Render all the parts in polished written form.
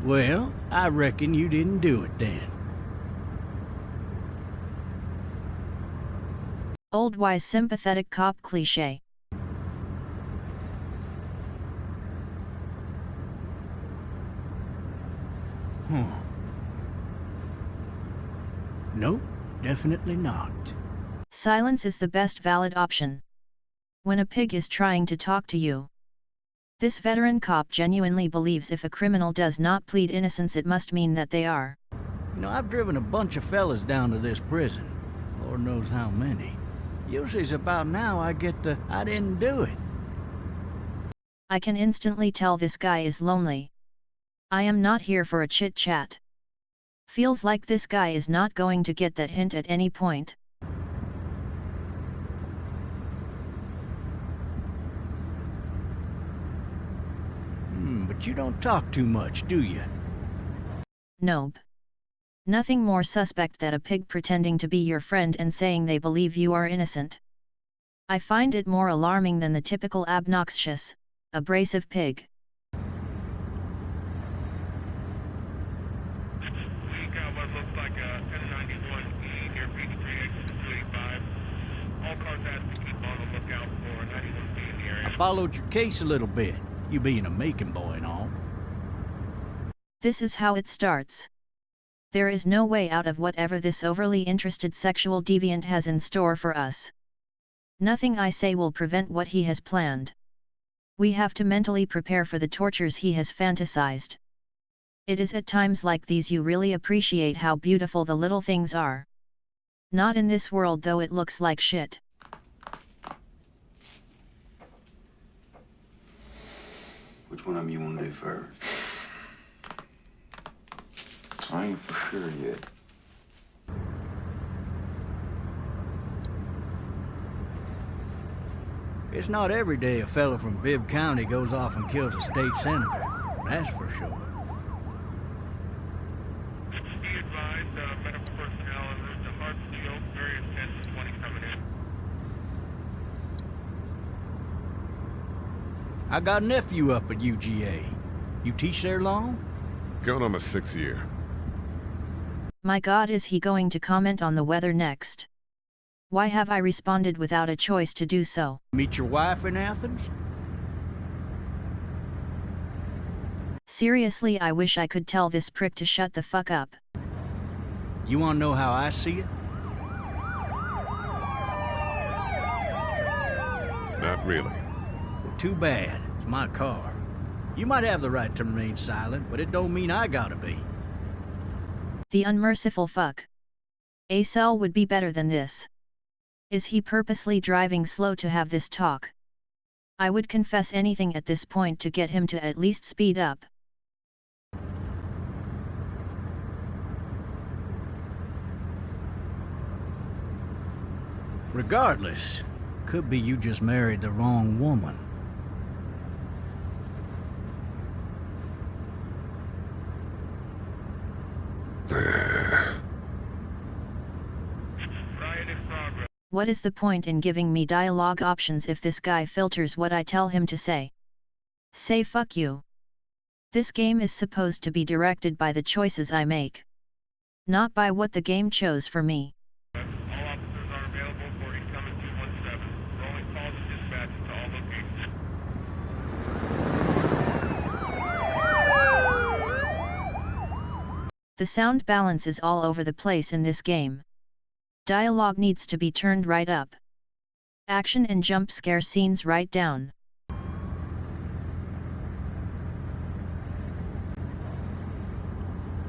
Well, I reckon you didn't do it then. Old wise sympathetic cop cliché. Huh. Nope, definitely not. Silence is the best valid option. When a pig is trying to talk to you. This veteran cop genuinely believes if a criminal does not plead innocence it must mean that they are. You know, I've driven a bunch of fellas down to this prison. Lord knows how many. Usually it's about now I get the, I didn't do it. I can instantly tell this guy is lonely. I am not here for a chit-chat. Feels like this guy is not going to get that hint at any point. But you don't talk too much, do you? Nope. Nothing more suspect than a pig pretending to be your friend and saying they believe you are innocent. I find it more alarming than the typical obnoxious, abrasive pig. We got what looks like a 1091E near Peachtree exit 285. All cars asked to keep on the lookout for a 91B in the area. I followed your case a little bit, you being a making boy and all. This is how it starts. There is no way out of whatever this overly interested sexual deviant has in store for us. Nothing I say will prevent what he has planned. We have to mentally prepare for the tortures he has fantasized. It is at times like these you really appreciate how beautiful the little things are. Not in this world though, it looks like shit. Which one of them you want to do first? I ain't for sure yet. It's not every day a fella from Bibb County goes off and kills a state senator. That's for sure. Be advised, medical personnel en route to Hartsfield, very intense 20 coming in. I got a nephew up at UGA. You teach there long? Going on my 6th year. My God, is he going to comment on the weather next? Why have I responded without a choice to do so? Meet your wife in Athens? Seriously, I wish I could tell this prick to shut the fuck up. You want to know how I see it? Not really. Well, too bad. It's my car. You might have the right to remain silent, but it don't mean I gotta be. The unmerciful fuck. A cell would be better than this. Is he purposely driving slow to have this talk? I would confess anything at this point to get him to at least speed up. Regardless, could be you just married the wrong woman. Riot in progress. What is the point in giving me dialogue options if this guy filters what I tell him to say? Say fuck you. This game is supposed to be directed by the choices I make. Not by what the game chose for me. All officers are available for incoming 217. Rolling calls and dispatches to all locations. The sound balance is all over the place in this game. Dialogue needs to be turned right up. Action and jump scare scenes right down.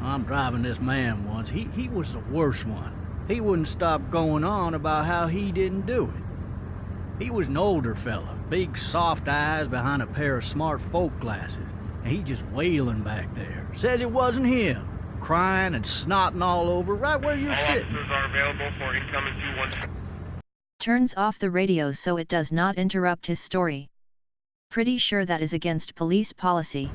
I'm driving this man once. He was the worst one. He wouldn't stop going on about how he didn't do it. He was an older fella, big soft eyes behind a pair of smart folk glasses, and he just wailing back there. Says it wasn't him, crying and snotting all over right where you're All sitting. officers are available for incoming 217. Turns off the radio so it does not interrupt his story. Pretty sure that is against police policy.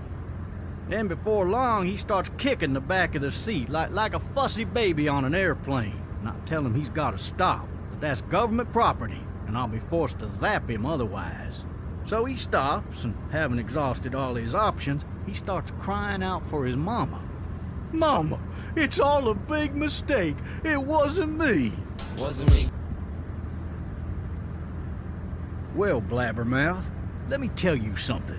Then before long, he starts kicking the back of the seat like a fussy baby on an airplane. And I tell him he's got to stop, that that's government property, and I'll be forced to zap him otherwise. So he stops, and having exhausted all his options, he starts crying out for his mama. "Mama, it's all a big mistake. It wasn't me." Wasn't me. Well, blabbermouth, let me tell you something.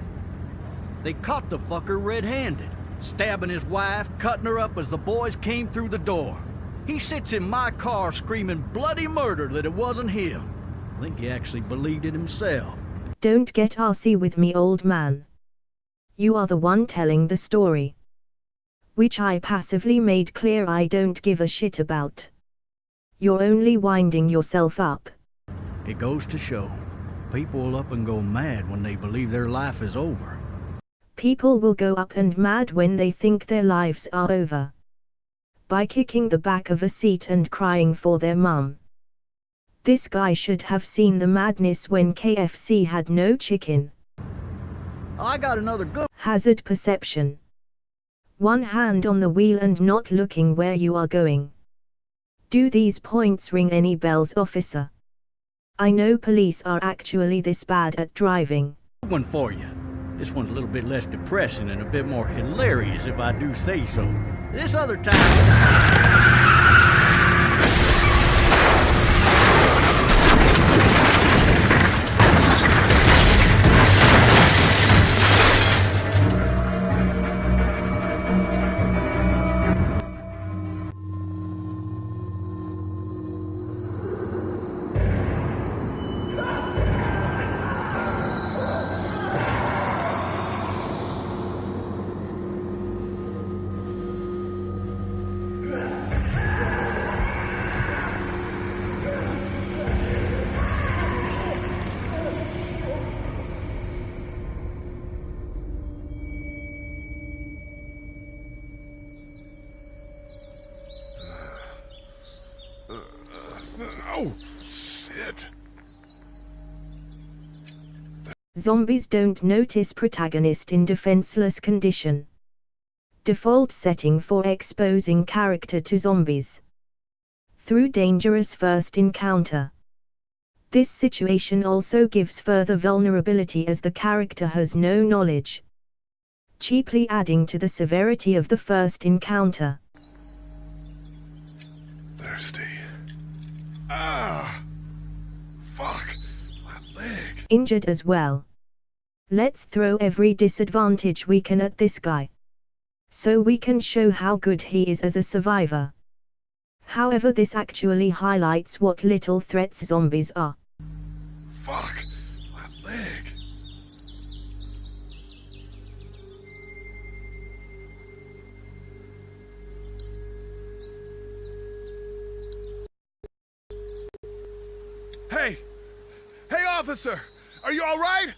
They caught the fucker red-handed, stabbing his wife, cutting her up as the boys came through the door. He sits in my car screaming bloody murder that it wasn't him. I think he actually believed it himself. Don't get arsy with me, old man. You are the one telling the story, which I passively made clear I don't give a shit about. You're only winding yourself up. It goes to show, people will up and go mad when they believe their life is over. People will go up and mad when they think their lives are over, by kicking the back of a seat and crying for their mum. This guy should have seen the madness when KFC had no chicken. I got another good... Hazard perception. One hand on the wheel and not looking where you are going. Do these points ring any bells, officer? I know police are actually this bad at driving. one for you. This one's a little bit less depressing and a bit more hilarious, if I do say so. This other time... Oh, shit. Zombies don't notice protagonist in defenseless condition. Default setting for exposing character to zombies through dangerous first encounter. This situation also gives further vulnerability as the character has no knowledge, cheaply adding to the severity of the first encounter. Thirsty. Ah! Fuck! My leg! Injured as well. Let's throw every disadvantage we can at this guy, so we can show how good he is as a survivor. However, this actually highlights what little threats zombies are. Fuck! My leg! Hey! Hey, officer! Are you all right?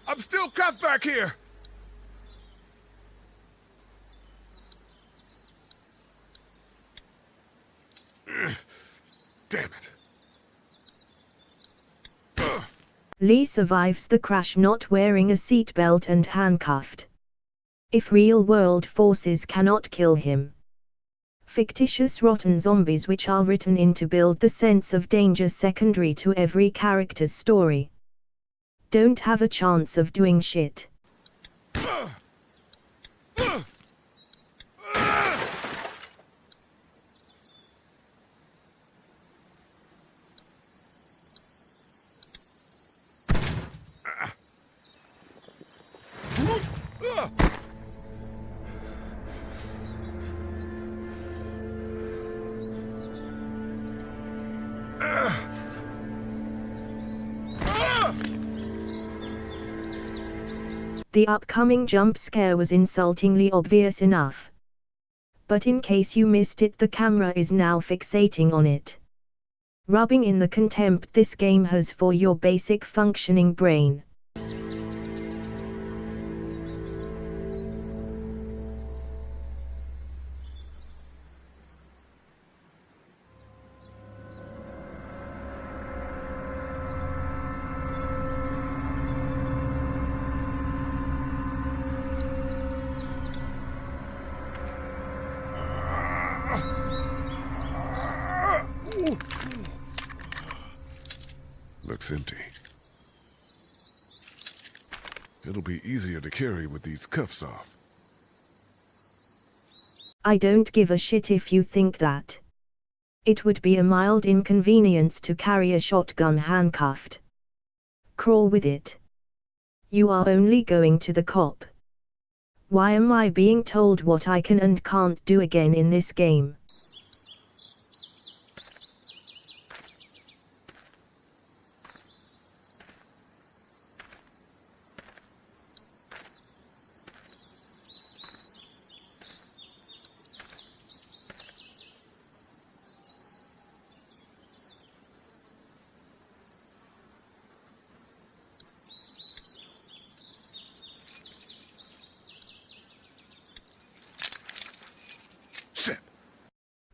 I'm still cuffed back here. Damn it. Lee survives the crash not wearing a seatbelt and handcuffed. If real-world forces cannot kill him, fictitious rotten zombies which are written in to build the sense of danger secondary to every character's story don't have a chance of doing shit. The upcoming jump scare was insultingly obvious enough. But in case you missed it, the camera is now fixating on it, rubbing in the contempt this game has for your basic functioning brain. Looks empty. It'll be easier to carry with these cuffs off. I don't give a shit if you think that. It would be a mild inconvenience to carry a shotgun handcuffed. Crawl with it. You are only going to the cop. Why am I being told what I can and can't do again in this game?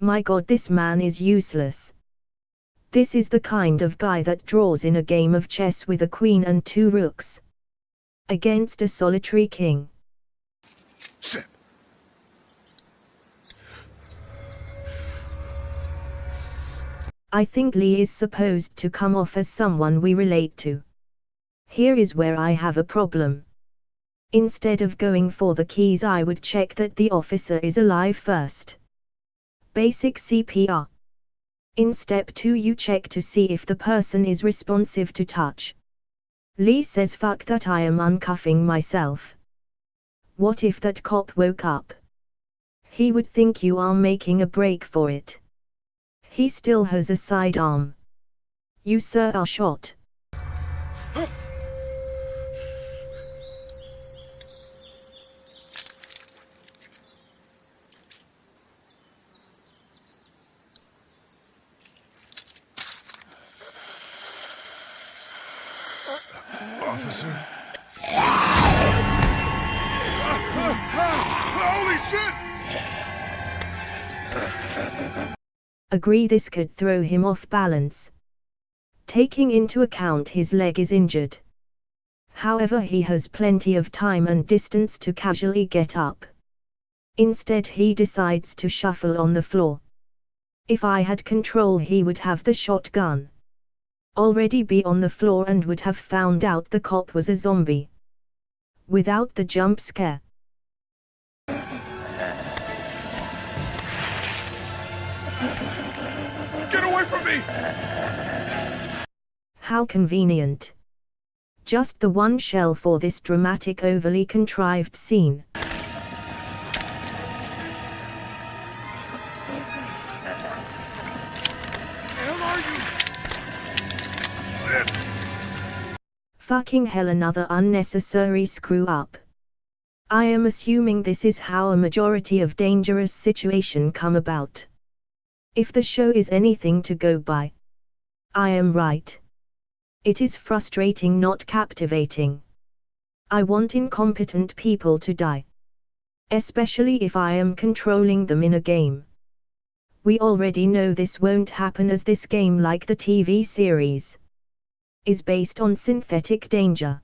My god, this man is useless. This is the kind of guy that draws in a game of chess with a queen and 2 rooks. Against a solitary king. Shit. I think Lee is supposed to come off as someone we relate to. Here is where I have a problem. Instead of going for the keys, I would check that the officer is alive first. Basic CPR. In step 2 you check to see if the person is responsive to touch. Lee says fuck that, I am uncuffing myself. What if that cop woke up? He would think you are making a break for it. He still has a sidearm. You sir are shot. Officer? Holy shit! Agree this could throw him off balance. Taking into account his leg is injured. However, he has plenty of time and distance to casually get up. Instead he decides to shuffle on the floor. If I had control, he would have the shotgun. Already be on the floor and would have found out the cop was a zombie. Without the jump scare. Get away from me! How convenient. Just the one shell for this dramatic, overly contrived scene. Fucking hell, another unnecessary screw up. I am assuming this is how a majority of dangerous situations come about. If the show is anything to go by, I am right. It is frustrating, not captivating. I want incompetent people to die. Especially if I am controlling them in a game. We already know this won't happen, as this game, like the TV series, is based on synthetic danger.